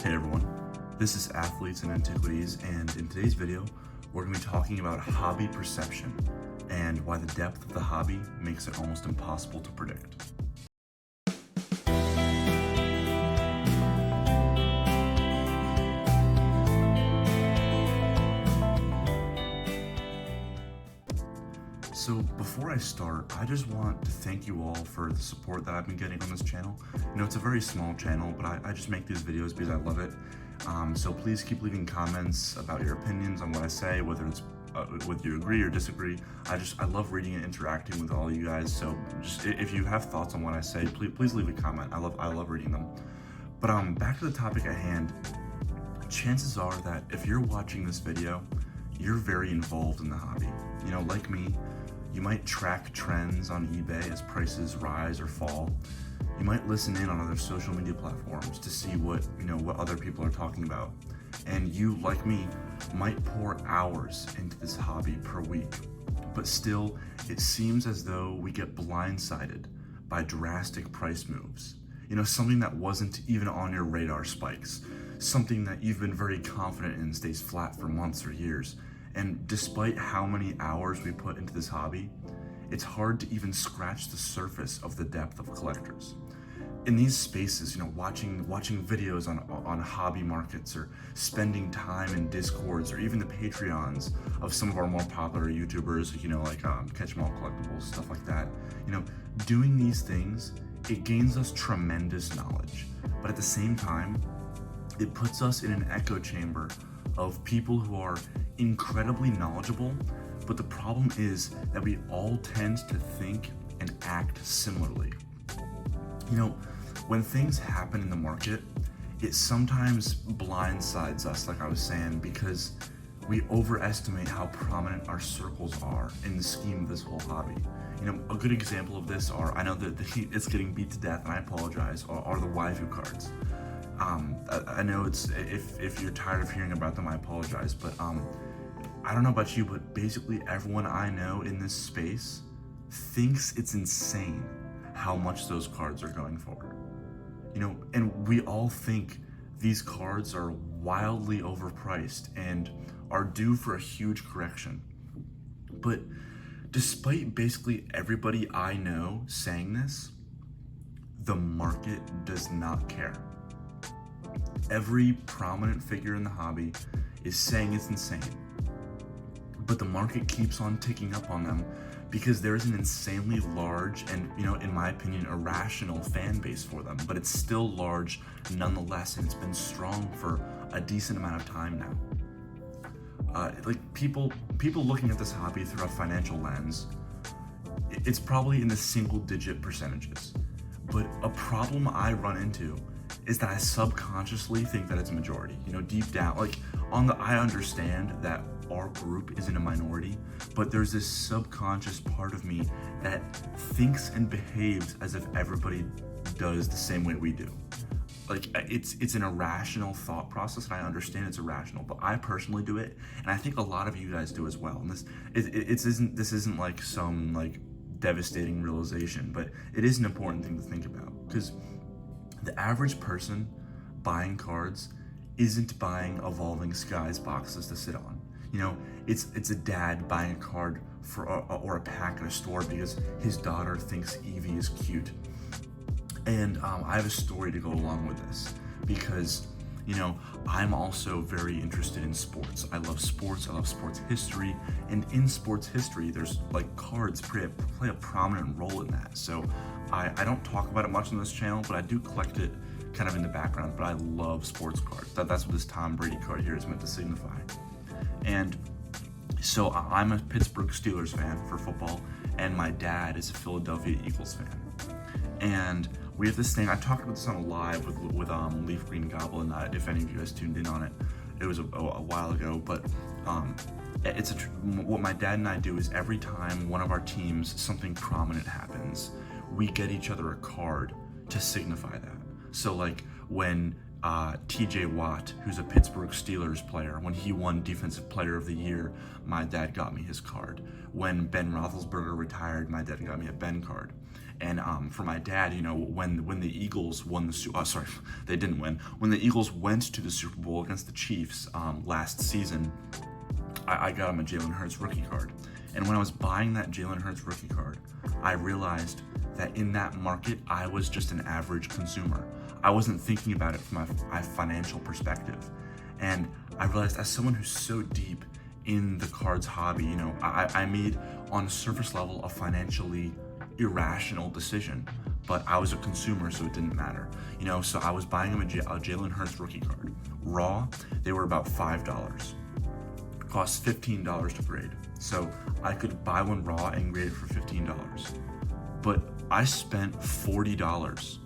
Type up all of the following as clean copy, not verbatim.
Hey everyone, this is Athletes and Antiquities, and in today's video, we're going to be talking about hobby perception and why the depth of the hobby makes it almost impossible to predict. So before I start, I just want to thank you all for the support that I've been getting on this channel. You know, it's a very small channel, but I just make these videos because I love it. So please keep leaving comments about your opinions on what I say, whether it's whether you agree or disagree. I love reading and interacting with all you guys. So just if you have thoughts on what I say, please leave a comment. I love reading them. But back to the topic at hand. Chances are that if you're watching this video, you're very involved in the hobby. You know, like me, you might track trends on eBay as prices rise or fall. You might listen in on other social media platforms to see what other people are talking about. And you, like me, might pour hours into this hobby per week. But still, it seems as though we get blindsided by drastic price moves. You know, something that wasn't even on your radar spikes. Something that you've been very confident in stays flat for months or years. And despite how many hours we put into this hobby, it's hard to even scratch the surface of the depth of collectors. In these spaces, you know, watching videos on hobby markets, or spending time in Discords, or even the Patreons of some of our more popular YouTubers, you know, like Catch 'em All Collectibles, stuff like that. You know, doing these things, it gains us tremendous knowledge, but at the same time, it puts us in an echo chamber of people who are incredibly knowledgeable, but the problem is that we all tend to think and act similarly. You know, when things happen in the market, it sometimes blindsides us, like I was saying, because we overestimate how prominent our circles are in the scheme of this whole hobby. You know, a good example of this I know that it's getting beat to death, and I apologize, are the waifu cards. I know if you're tired of hearing about them, I apologize, but I don't know about you, but basically everyone I know in this space thinks it's insane how much those cards are going for. You know, and we all think these cards are wildly overpriced and are due for a huge correction. But despite basically everybody I know saying this, the market does not care. Every prominent figure in the hobby is saying it's insane, but the market keeps on ticking up on them because there's an insanely large and, you know, in my opinion, irrational fan base for them, but it's still large nonetheless, and it's been strong for a decent amount of time now. Like people looking at this hobby through a financial lens, it's probably in the single-digit percentages, but a problem I run into is that I subconsciously think that it's a majority. You know, deep down, like I understand that our group is in a minority, but there's this subconscious part of me that thinks and behaves as if everybody does the same way we do. Like it's an irrational thought process, and I understand it's irrational, but I personally do it, and I think a lot of you guys do as well. And this isn't like some like devastating realization, but it is an important thing to think about, because the average person buying cards isn't buying Evolving Skies boxes to sit on. You know, it's a dad buying a card or a pack at a store because his daughter thinks Eevee is cute. And I have a story to go along with this, because, you know, I'm also very interested in sports. I love sports, I love sports history, and in sports history, there's like cards play a prominent role in that. So I don't talk about it much on this channel, but I do collect it kind of in the background, but I love sports cards. That's what this Tom Brady card here is meant to signify. And so I'm a Pittsburgh Steelers fan for football, and my dad is a Philadelphia Eagles fan. And we have this thing, I talked about this on a live with Leaf Green Goblin, if any of you guys tuned in on it. It was a while ago, but what my dad and I do is every time one of our teams, something prominent happens, we get each other a card to signify that. So like when TJ Watt, who's a Pittsburgh Steelers player, when he won Defensive Player of the Year, my dad got me his card. When Ben Roethlisberger retired, my dad got me a Ben card. And for my dad, you know, when the Eagles won sorry, they didn't win. When the Eagles went to the Super Bowl against the Chiefs last season, I got him a Jalen Hurts rookie card. And when I was buying that Jalen Hurts rookie card, I realized that in that market, I was just an average consumer. I wasn't thinking about it from a financial perspective. And I realized, as someone who's so deep in the cards hobby, you know, I made on a surface level a financially irrational decision, but I was a consumer, so it didn't matter. You know, so I was buying him a Jalen Hurts rookie card. Raw, they were about $5. Cost $15 to grade. So I could buy one raw and grade it for $15. But I spent $40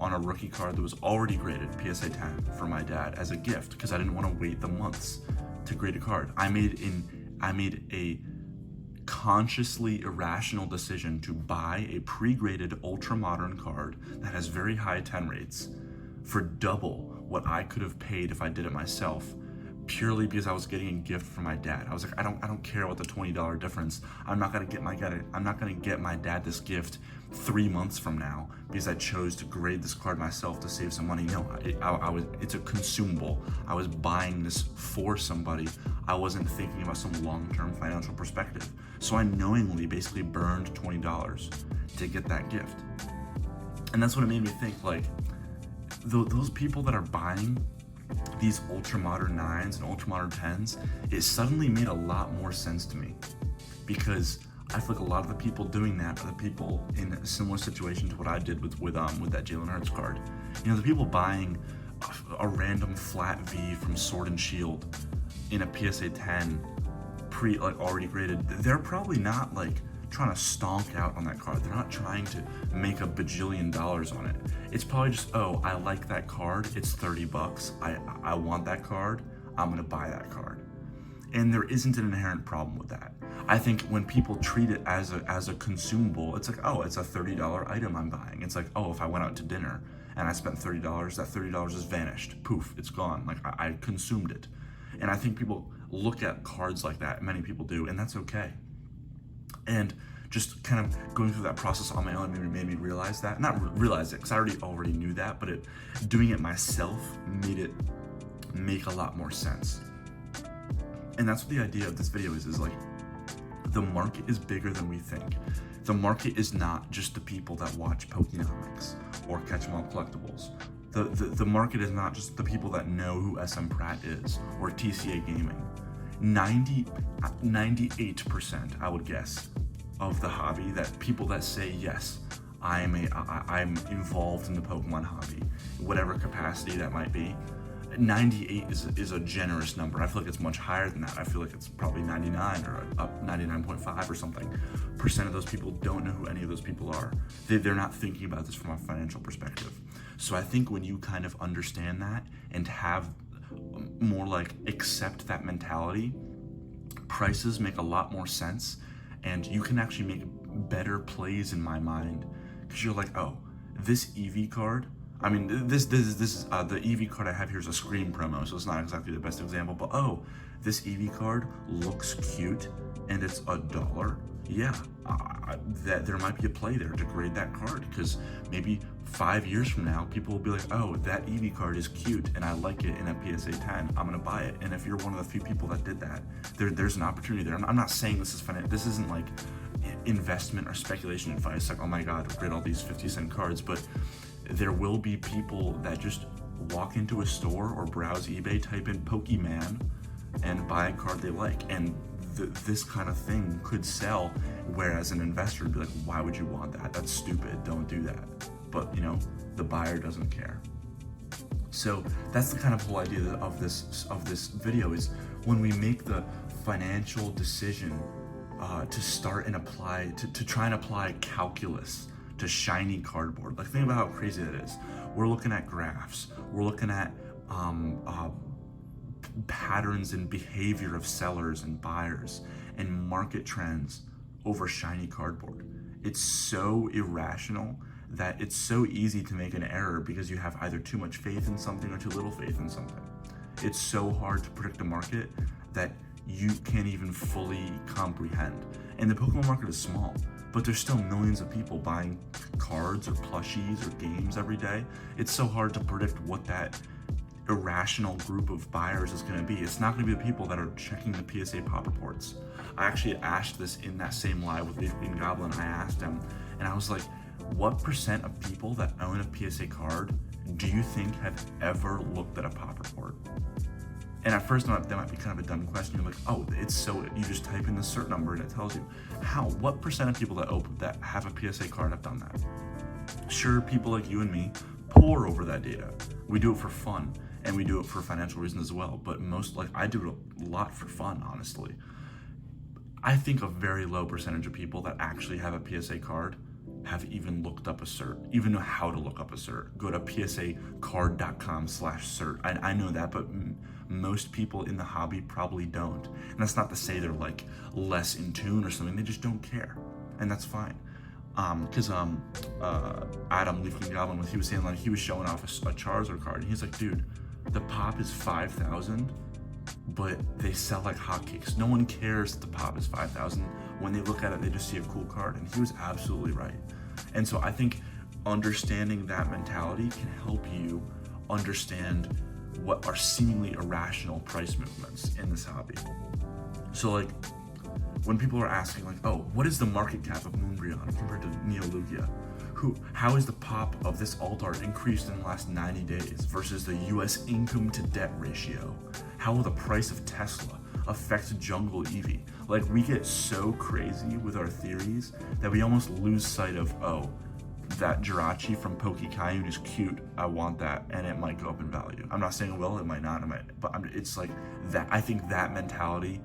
on a rookie card that was already graded PSA 10 for my dad as a gift because I didn't want to wait the months to grade a card. I made a consciously irrational decision to buy a pre-graded ultra modern card that has very high 10 rates for double what I could have paid if I did it myself, purely because I was getting a gift from my dad. I was like, I don't care about the $20 difference. I'm not gonna get my dad this gift 3 months from now because I chose to grade this card myself to save some money. No, it's a consumable. I was buying this for somebody. I wasn't thinking about some long-term financial perspective. So I knowingly basically burned $20 to get that gift. And that's what it made me think, like, those people that are buying these ultra modern 9s and ultra modern 10s, it suddenly made a lot more sense to me, because I feel like a lot of the people doing that are the people in a similar situation to what I did with that Jalen Hurts card. You know, the people buying a random flat V from Sword and Shield in a PSA 10 already graded, they're probably not like trying to stonk out on that card. They're not trying to make a bajillion dollars on it. It's probably just, oh, I like that card, it's $30. I want that card, I'm gonna buy that card. And there isn't an inherent problem with that. I think when people treat it as a consumable, it's like, oh, it's a $30 item I'm buying. It's like, oh, if I went out to dinner and I spent $30, that $30 has vanished. Poof, it's gone. Like, I consumed it. And I think people look at cards like that, many people do, and that's okay. And just kind of going through that process on my own made me realize that. Not realize it, because I already knew that, but doing it myself made it make a lot more sense. And that's what the idea of this video is like, the market is bigger than we think. The market is not just the people that watch Pokenomics or Catch 'em All Collectibles. The market is not just the people that know who SM Pratt is or TCA Gaming. 98%, I would guess, of the hobby, that people that say, yes, I'm involved in the Pokemon hobby, whatever capacity that might be. 98 is a generous number. I feel like it's much higher than that. I feel like it's probably 99 or up 99.5 or something % of those people don't know who any of those people are. They're not thinking about this from a financial perspective. So I think when you kind of understand that and have more like accept that mentality, prices make a lot more sense, and you can actually make better plays in my mind, because you're like, oh, this EV card, I mean, this is the EV card I have here is a Scream promo, so it's not exactly the best example, but oh, this EV card looks cute and it's $1. Yeah, that there might be a play there to grade that card, because maybe 5 years from now, people will be like, oh, that EV card is cute and I like it in a PSA 10, I'm gonna buy it. And if you're one of the few people that did that, there's an opportunity there. I'm not saying this isn't like investment or speculation advice, like, oh my God, grade all these 50-cent cards, but there will be people that just walk into a store or browse eBay, type in Pokemon, and buy a card they like. And this kind of thing could sell, whereas an investor would be like, why would you want that? That's stupid, don't do that. But, you know, the buyer doesn't care. So that's the kind of whole idea of this video, is when we make the financial decision to start and apply, to try and apply calculus to shiny cardboard. Like, think about how crazy that is. We're looking at graphs. We're looking at patterns and behavior of sellers and buyers and market trends over shiny cardboard. It's so irrational that it's so easy to make an error because you have either too much faith in something or too little faith in something. It's so hard to predict a market that you can't even fully comprehend. And the Pokemon market is small. but there's still millions of people buying cards or plushies or games every day. It's so hard to predict what that irrational group of buyers is going to be. It's not going to be the people that are checking the PSA pop reports. I actually asked this in that same live with Leaf Green Goblin. I asked him, and I was like, what % of people that own a PSA card do you think have ever looked at a pop report? And at first that might be kind of a dumb question. You're like, oh, it's so, you just type in the cert number and it tells you. What % of people that have a PSA card have done that? Sure, people like you and me pore over that data. We do it for fun, and we do it for financial reasons as well. But I do it a lot for fun, honestly. I think a very low percentage of people that actually have a PSA card have even looked up a cert, even know how to look up a cert. Go to psacard.com/cert. I know that, but most people in the hobby probably don't. And that's not to say they're like less in tune or something. They just don't care, and that's fine. Because Adam Leaf Green Goblin, he was saying, like, he was showing off a Charizard card, and he's like, dude, the pop is 5,000, but they sell like hotcakes. No one cares that the pop is 5,000. When they look at it, they just see a cool card, and he was absolutely right. And so I think understanding that mentality can help you understand what are seemingly irrational price movements in this hobby. So like, when people are asking like, oh, what is the market cap of Moonbreon compared to Neolugia? How is the pop of this alt art increased in the last 90 days versus the US income to debt ratio? How will the price of Tesla affect Jungle Eevee? Like, we get so crazy with our theories that we almost lose sight of, oh, that Jirachi from Pokekayun is cute, I want that, and it might go up in value. I'm not saying it will, it might not, but it's like that. I think that mentality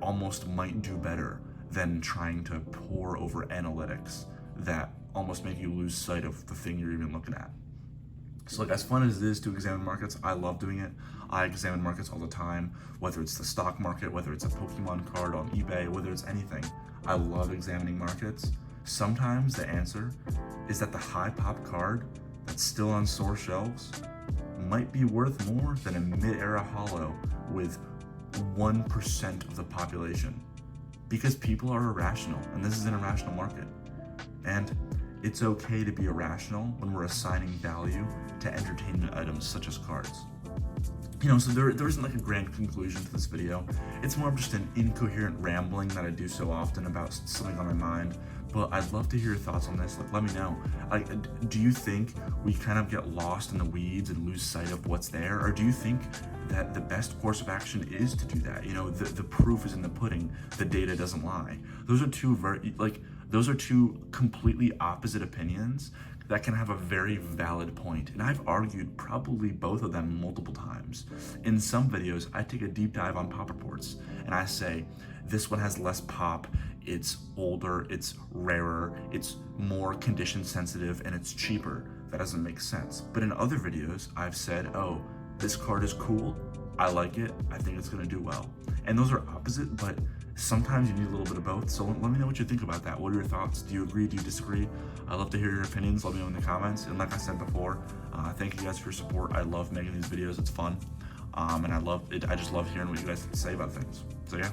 almost might do better than trying to pore over analytics that almost make you lose sight of the thing you're even looking at. So like, as fun as it is to examine markets, I love doing it. I examine markets all the time, whether it's the stock market, whether it's a Pokemon card on eBay, whether it's anything. I love examining markets. Sometimes the answer is that the high pop card that's still on store shelves might be worth more than a mid-era holo with 1% of the population, because people are irrational, and this is an irrational market. And it's okay to be irrational when we're assigning value to entertainment items such as cards. So there isn't like a grand conclusion to this video. It's more of just an incoherent rambling that I do so often about something on my mind. But I'd love to hear your thoughts on this. Like, let me know. Do you think we kind of get lost in the weeds and lose sight of what's there? Or do you think that the best course of action is to do that? The proof is in the pudding. The data doesn't lie. Those are two completely opposite opinions that can have a very valid point. And I've argued probably both of them multiple times. In some videos, I take a deep dive on pop reports, and I say, this one has less pop, it's older, it's rarer, it's more condition sensitive, and it's cheaper. That doesn't make sense. But in other videos, I've said, oh, this card is cool, I like it, I think it's gonna do well. And those are opposite, but sometimes you need a little bit of both. So let me know what you think about that. What are your thoughts? Do you agree? Do you disagree? I'd love to hear your opinions. Let me know in the comments. And like I said before, thank you guys for your support. I love making these videos. It's fun. And I just love hearing what you guys say about things. So yeah.